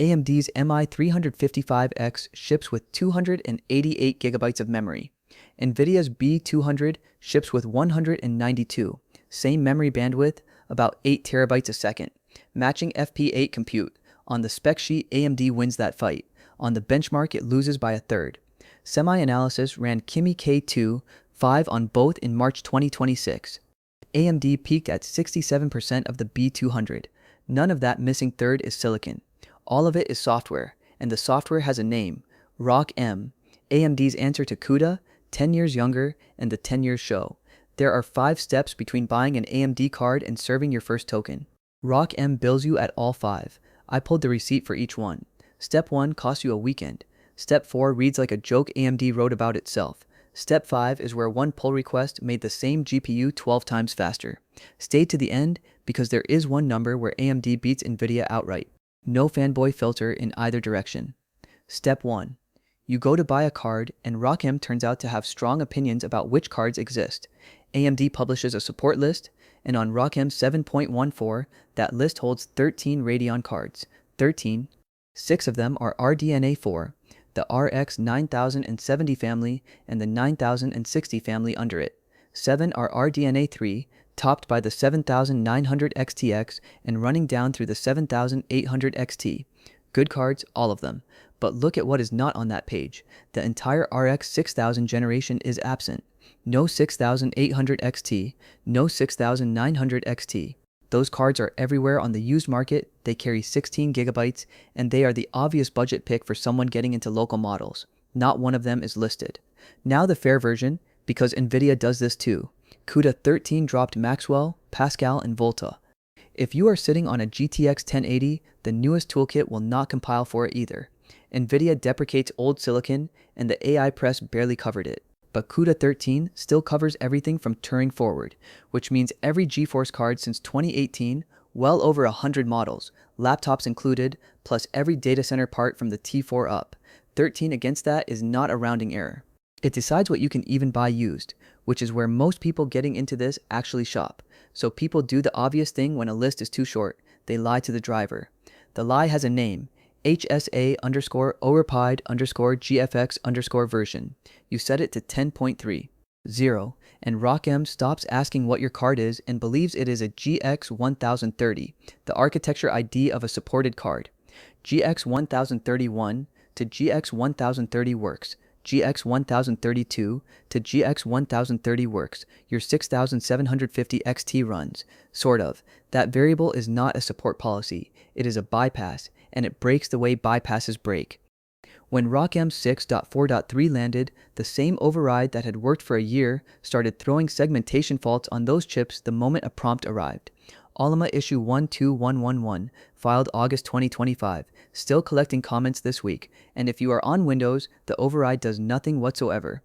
AMD's MI355X ships with 288 GB of memory. Nvidia's B200 ships with 192, same memory bandwidth, about 8 TB a second, matching FP8 compute. On the spec sheet, AMD wins that fight. On the benchmark, it loses by a third. SemiAnalysis ran Kimi K2 5 on both in March 2026. AMD peaked at 67% of the B200. None of that missing third is silicon. All of it is software, and the software has a name, ROCm. AMD's answer to CUDA, 10 years younger, and the 10 years show. There are 5 steps between buying an AMD card and serving your first token. ROCm bills you at all 5. I pulled the receipt for each one. Step 1 costs you a weekend. Step 4 reads like a joke AMD wrote about itself. Step 5 is where one pull request made the same GPU 12 times faster. Stay to the end because there is one number where AMD beats Nvidia outright. No fanboy filter in either direction. Step 1. You go to buy a card and ROCm turns out to have strong opinions about which cards exist. AMD publishes a support list, and on ROCm 7.14, that list holds 13 Radeon cards. 13. 6 of them are RDNA4, the RX 9070 family, and the 9060 family under it. 7 are RDNA3, topped by the 7900 XTX and running down through the 7800 XT. Good cards, all of them. But look at what is not on that page. The entire RX 6000 generation is absent. No 6800 XT, no 6900 XT. Those cards are everywhere on the used market, they carry 16 GB, and they are the obvious budget pick for someone getting into local models. Not one of them is listed. Now the fair version, because Nvidia does this too. CUDA 13 dropped Maxwell, Pascal, and Volta. If you are sitting on a GTX 1080, the newest toolkit will not compile for it either. Nvidia deprecates old silicon, and the AI press barely covered it. But CUDA 13 still covers everything from Turing forward, which means every GeForce card since 2018, well over 100 models, laptops included, plus every data center part from the T4 up. 13 against that is not a rounding error. It decides what you can even buy used, which is where most people getting into this actually shop. So people do the obvious thing when a list is too short. They lie to the driver. The lie has a name. HSA_overpide_GFX_version. You set it to 10.3.0, and ROCm stops asking what your card is and believes it is a GX1030, the architecture ID of a supported card. GX1031 to GX1030 works. GX1032 to GX1030 works. Your 6750 XT runs. Sort of. That variable is not a support policy. It is a bypass, and it breaks the way bypasses break. When ROCm 6.4.3 landed, the same override that had worked for a year started throwing segmentation faults on those chips the moment a prompt arrived. Ollama issue 12111, filed August 2025, still collecting comments this week, and if you are on Windows, the override does nothing whatsoever.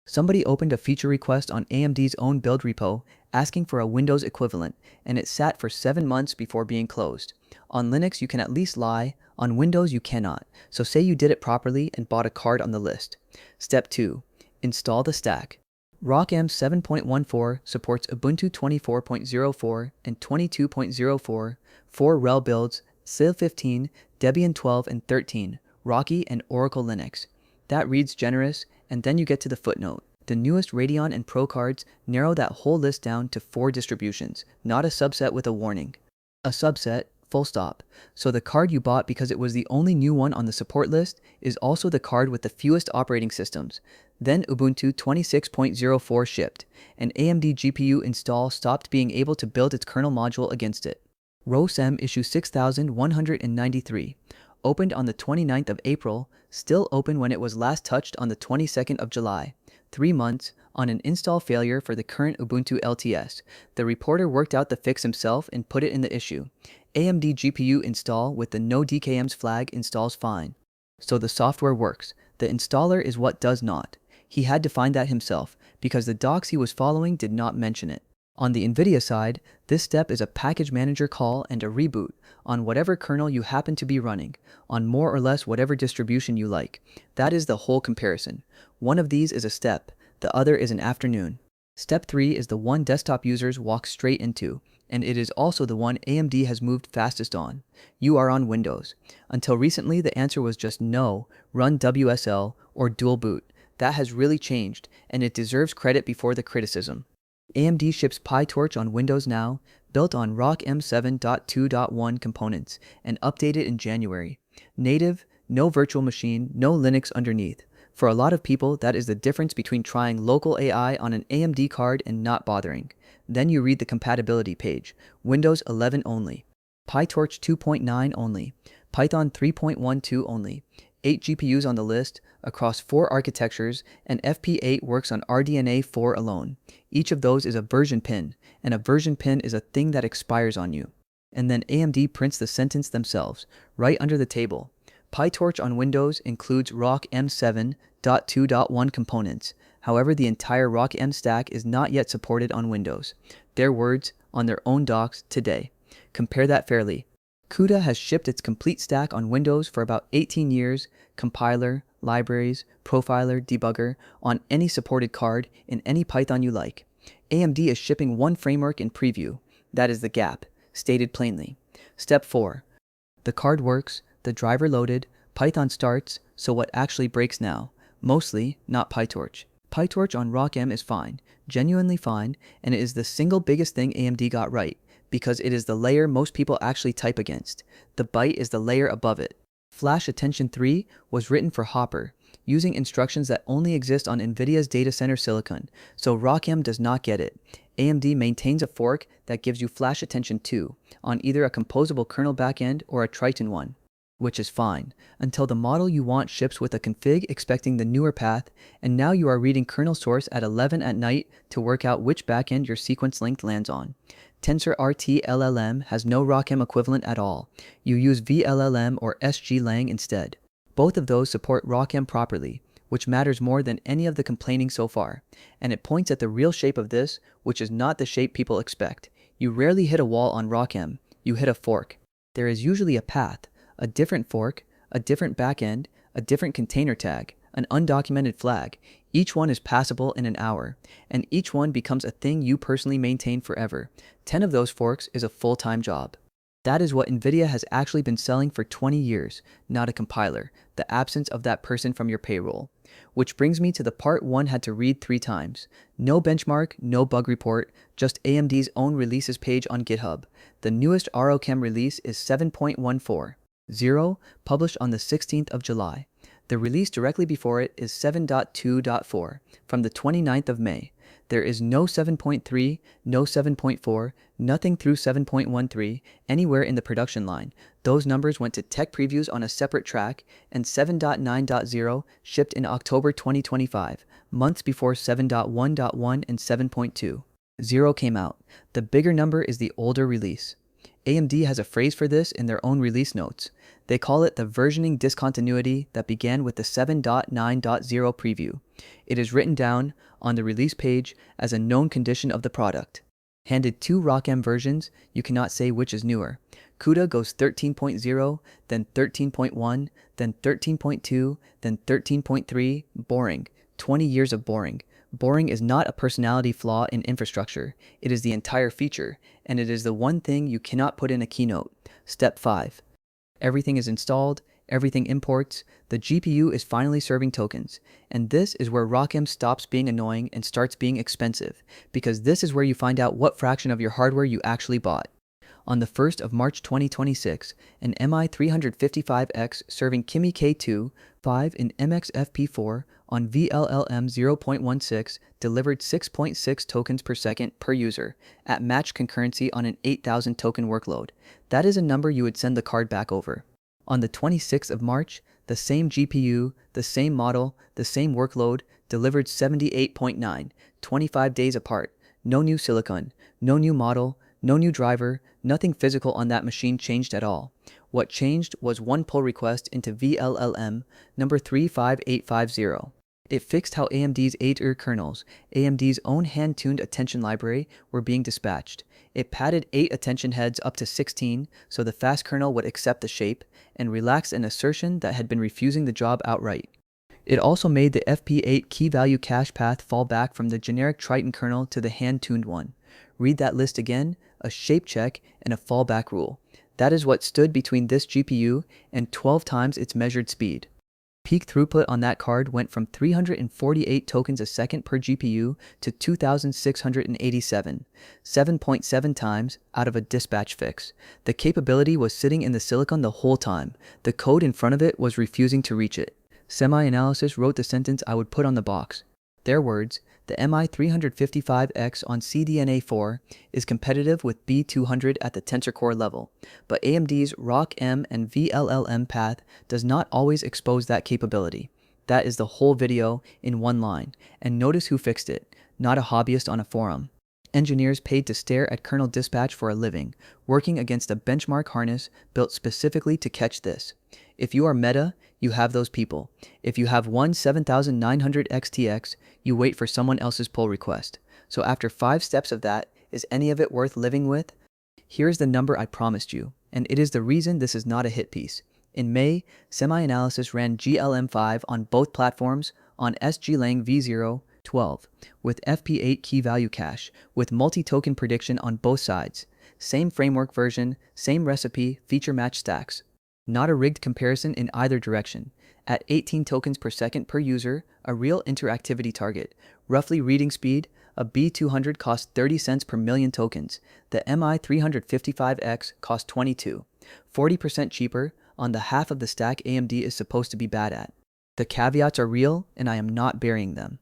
Somebody opened a feature request on AMD's own build repo, asking for a Windows equivalent, and it sat for 7 months before being closed. On Linux, you can at least lie. On Windows, you cannot. So say you did it properly and bought a card on the list. Step 2. Install the stack. ROCm 7.14 supports Ubuntu 24.04 and 22.04, 4 RHEL builds, SIL 15, Debian 12 and 13, Rocky, and Oracle Linux. That reads generous, and then you get to the footnote. The newest Radeon and Pro cards narrow that whole list down to 4 distributions, not a subset with a warning. A subset, full stop. So the card you bought because it was the only new one on the support list is also the card with the fewest operating systems. Then Ubuntu 26.04 shipped, and AMD GPU install stopped being able to build its kernel module against it. ROCm issue 6193, opened on the 29th of April, still open when it was last touched on the 22nd of July. 3 months, on an install failure for the current Ubuntu LTS. The reporter worked out the fix himself and put it in the issue. AMD GPU install with the no DKMs flag installs fine. So the software works. The installer is what does not. He had to find that himself, because the docs he was following did not mention it. On the Nvidia side, this step is a package manager call and a reboot on whatever kernel you happen to be running, on more or less whatever distribution you like. That is the whole comparison. One of these is a step, the other is an afternoon. Step 3 is the one desktop users walk straight into. and it is also the one AMD has moved fastest on. You are on Windows. Until recently, the answer was just no, run WSL, or dual boot. That has really changed, and it deserves credit before the criticism. AMD ships PyTorch on Windows now, built on ROCm 7.2.1 components, and updated in January. Native, no virtual machine, no Linux underneath. For a lot of people, that is the difference between trying local AI on an AMD card and not bothering. Then you read the compatibility page. Windows 11 only. PyTorch 2.9 only. Python 3.12 only. 8 GPUs on the list, across 4 architectures, and FP8 works on RDNA2 alone. Each of those is a version pin, and a version pin is a thing that expires on you. And then AMD prints the sentence themselves, right under the table. PyTorch on Windows includes ROCm 7.2.1 components. However, the entire ROCm stack is not yet supported on Windows. Their words on their own docs today. Compare that fairly. CUDA has shipped its complete stack on Windows for about 18 years, compiler, libraries, profiler, debugger, on any supported card, in any Python you like. AMD is shipping one framework in preview. That is the gap, stated plainly. Step 4. The card works, the driver loaded, Python starts, so what actually breaks now? Mostly, not PyTorch. PyTorch on ROCm is fine, genuinely fine, and it is the single biggest thing AMD got right, because it is the layer most people actually type against. The byte is the layer above it. FlashAttention 3 was written for Hopper, using instructions that only exist on Nvidia's Datacenter silicon, so ROCm does not get it. AMD maintains a fork that gives you FlashAttention 2 on either a composable kernel backend or a Triton one, which is fine, until the model you want ships with a config expecting the newer path, and now you are reading kernel source at 11 at night to work out which backend your sequence length lands on. TensorRT LLM has no ROCm equivalent at all. You use vLLM or SGLang instead. Both of those support ROCm properly, which matters more than any of the complaining so far, and it points at the real shape of this, which is not the shape people expect. You rarely hit a wall on ROCm, you hit a fork. There is usually a path, a different fork, a different backend, a different container tag, an undocumented flag. Each one is passable in an hour, and each one becomes a thing you personally maintain forever. 10 of those forks is a full-time job. That is what Nvidia has actually been selling for 20 years, not a compiler, the absence of that person from your payroll. Which brings me to the part one had to read 3 times. No benchmark, no bug report, just AMD's own releases page on GitHub. The newest ROCm release is 7.14.0, published on the 16th of July. The release directly before it is 7.2.4 from the 29th of May. There is no 7.3, no 7.4, nothing through 7.13 anywhere in the production line. Those numbers went to tech previews on a separate track, and 7.9.0 shipped in October 2025, months before 7.1.1 and 7.2.0 came out. The bigger number is the older release. AMD has a phrase for this in their own release notes. They call it the versioning discontinuity that began with the 7.9.0 preview. It is written down on the release page as a known condition of the product. Handed 2 ROCm versions, you cannot say which is newer. CUDA goes 13.0, then 13.1, then 13.2, then 13.3, boring. 20 years of boring. Boring is not a personality flaw in infrastructure. It is the entire feature, and it is the one thing you cannot put in a keynote. Step 5. Everything is installed, everything imports, the GPU is finally serving tokens, and this is where ROCm stops being annoying and starts being expensive, because this is where you find out what fraction of your hardware you actually bought. On the 1st of March 2026, an MI355X serving Kimi K2 5 in MXFP4 on vLLM 0.16 delivered 6.6 tokens per second per user at match concurrency on an 8,000 token workload. That is a number you would send the card back over. On the 26th of March, the same GPU, the same model, the same workload delivered 78.9, 25 days apart. No new silicon, no new model, no new driver, nothing physical on that machine changed at all. What changed was one pull request into vLLM number 35850. It fixed how AMD's AITER kernels, AMD's own hand-tuned attention library, were being dispatched. It padded 8 attention heads up to 16 so the fast kernel would accept the shape, and relaxed an assertion that had been refusing the job outright. It also made the FP8 key value cache path fall back from the generic Triton kernel to the hand-tuned one. Read that list again, a shape check, and a fallback rule. That is what stood between this GPU and 12 times its measured speed. Peak throughput on that card went from 348 tokens a second per GPU to 2,687, 7.7 times out of a dispatch fix. The capability was sitting in the silicon the whole time. The code in front of it was refusing to reach it. SemiAnalysis wrote the sentence I would put on the box. Their words, the MI355X on CDNA4 is competitive with B200 at the tensor core level, but AMD's ROCm and vLLM path does not always expose that capability. That is the whole video in one line, and notice who fixed it, not a hobbyist on a forum. Engineers paid to stare at kernel dispatch for a living, working against a benchmark harness built specifically to catch this. If you are Meta, you have those people. If you have one 7900 XTX, you wait for someone else's pull request. So after 5 steps of that, is any of it worth living with? Here's the number I promised you, and it is the reason this is not a hit piece. In May, SemiAnalysis ran GLM5 on both platforms on SGLang V012 with FP8 key value cache with multi-token prediction on both sides. Same framework version, same recipe, feature match stacks. Not a rigged comparison in either direction. At 18 tokens per second per user, a real interactivity target. Roughly reading speed, a B200 cost 30 cents per million tokens. The MI355X cost 22. 40% cheaper, on the half of the stack AMD is supposed to be bad at. The caveats are real, and I am not burying them.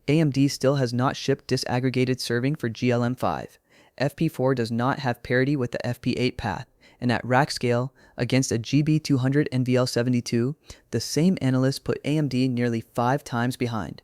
AMD still has not shipped disaggregated serving for GLM5. FP4 does not have parity with the FP8 path. And at rack scale, against a GB200 NVL72, the same analysts put AMD nearly 5 times behind.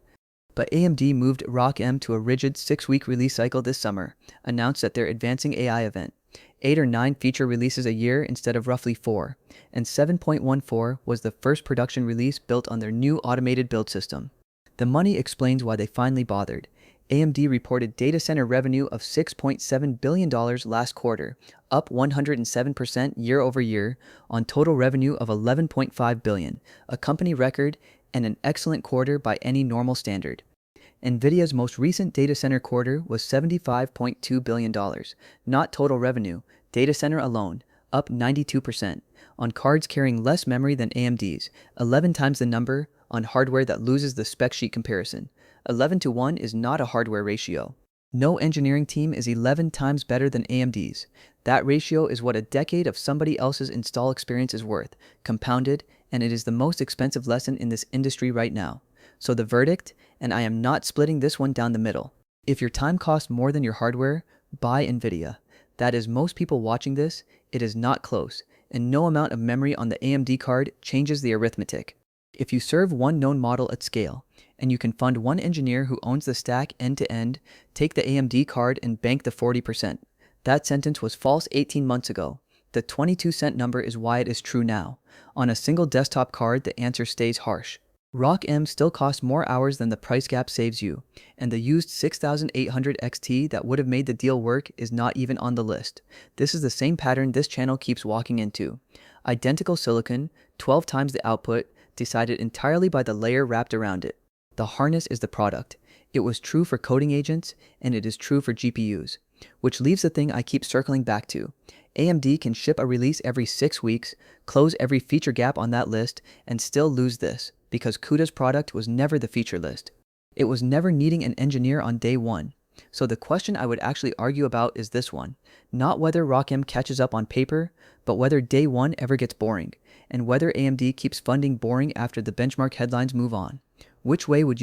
But AMD moved ROCm to a rigid 6-week release cycle this summer, announced at their Advancing AI event. 8 or 9 feature releases a year instead of roughly 4, and 7.14 was the first production release built on their new automated build system. The money explains why they finally bothered. AMD reported data center revenue of $6.7 billion last quarter, up 107% year over year, on total revenue of $11.5 billion, a company record and an excellent quarter by any normal standard. Nvidia's most recent data center quarter was $75.2 billion, not total revenue, data center alone, up 92%, on cards carrying less memory than AMD's, 11 times the number, on hardware that loses the spec sheet comparison. 11:1 is not a hardware ratio. No engineering team is 11 times better than AMD's. That ratio is what a decade of somebody else's install experience is worth, compounded, and it is the most expensive lesson in this industry right now. So the verdict, and I am not splitting this one down the middle. If your time costs more than your hardware, buy Nvidia. That is most people watching this, it is not close, and no amount of memory on the AMD card changes the arithmetic. If you serve one known model at scale, and you can fund one engineer who owns the stack end-to-end, take the AMD card and bank the 40%. That sentence was false 18 months ago. The 22-cent number is why it is true now. On a single desktop card, the answer stays harsh. ROCm still costs more hours than the price gap saves you, and the used 6800 XT that would have made the deal work is not even on the list. This is the same pattern this channel keeps walking into. Identical silicon, 12 times the output, decided entirely by the layer wrapped around it. The harness is the product. It was true for coding agents, and it is true for GPUs. Which leaves the thing I keep circling back to. AMD can ship a release every 6 weeks, close every feature gap on that list, and still lose this, because CUDA's product was never the feature list. It was never needing an engineer on day one. So the question I would actually argue about is this one. Not whether ROCm catches up on paper, but whether day one ever gets boring, and whether AMD keeps funding boring after the benchmark headlines move on. Which way would you